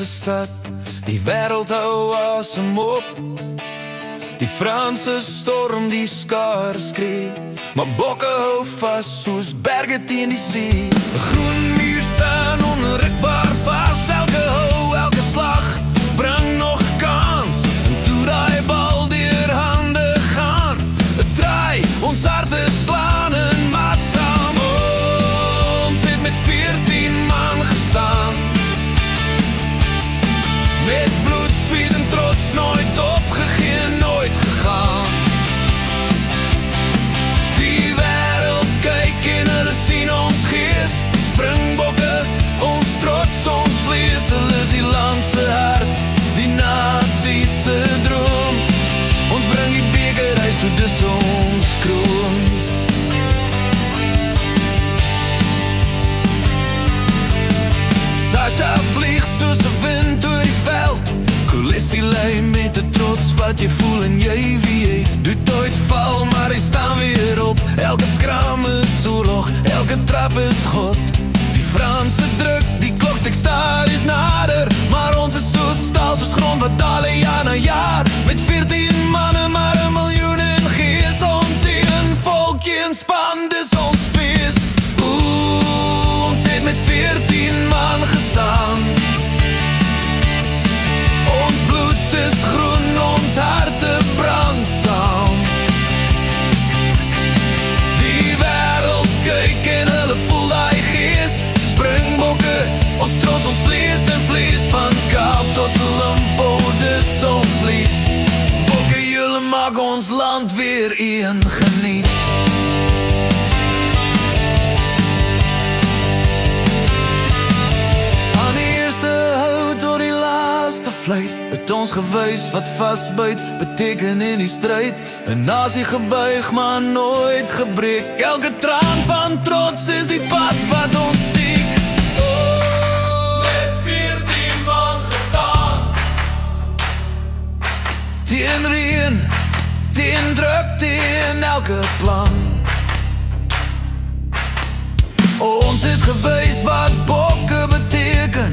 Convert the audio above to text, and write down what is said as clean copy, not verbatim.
Franse stad. Die wêreld hou asem op. Die Franse storm, die skare skree, maar bokke hou vas soos berge teen die see. 'n Groen muur staan onrukbaar vas. Elke hou, elke slag bring nog kans. En toe daai bal deur hande gaan, het draai, ons harte slaan en maat saam. Ons het met 14 man gestaan, met bloed, zweet en trots, nooit opgegee, nooit gegaan. Die wêreld kyk en hulle sien ons gees, Springbokke, ons trots, ons vlees. Hulle is die land se hart, die nasie se droom. Ons bring die beker huis toe, dis ons kroon. Sasha vlieg soos 'n wind oor die veld. Colissie lei met 'n trots wat jy voel en jy weet. Doet ooit val, maar hy staan weer op. Elke skram is oorlog, elke trap is God. Die Franse druk, die kloktik stadies nader, maar ons is so staal soos grond wat dale jaar na jaar. Met 14 manne, maar 1 miljoen in gees. Ons een volkie in span, dis ons feest. Ons het met 14 man gestaan. Ons bloed is groen, ons harte brand saam. Die wêreld kyk en hulle voel daai gees. Springbokke, ons trots, ons vlees en vlees. Van Kaap tot Limpo, dis ons lied. Bokke, julle maak ons land weer een geniet. Het ons gewys wat vasbyt beteken in die stryd. 'n nasie gebuig, maar nooit gebreek. Elke traan van trots is die pad wat ons steek. Met 14 man gestaan, teen reën, teen druk, teen elke plan. Ons het gewys wat bokke beteken.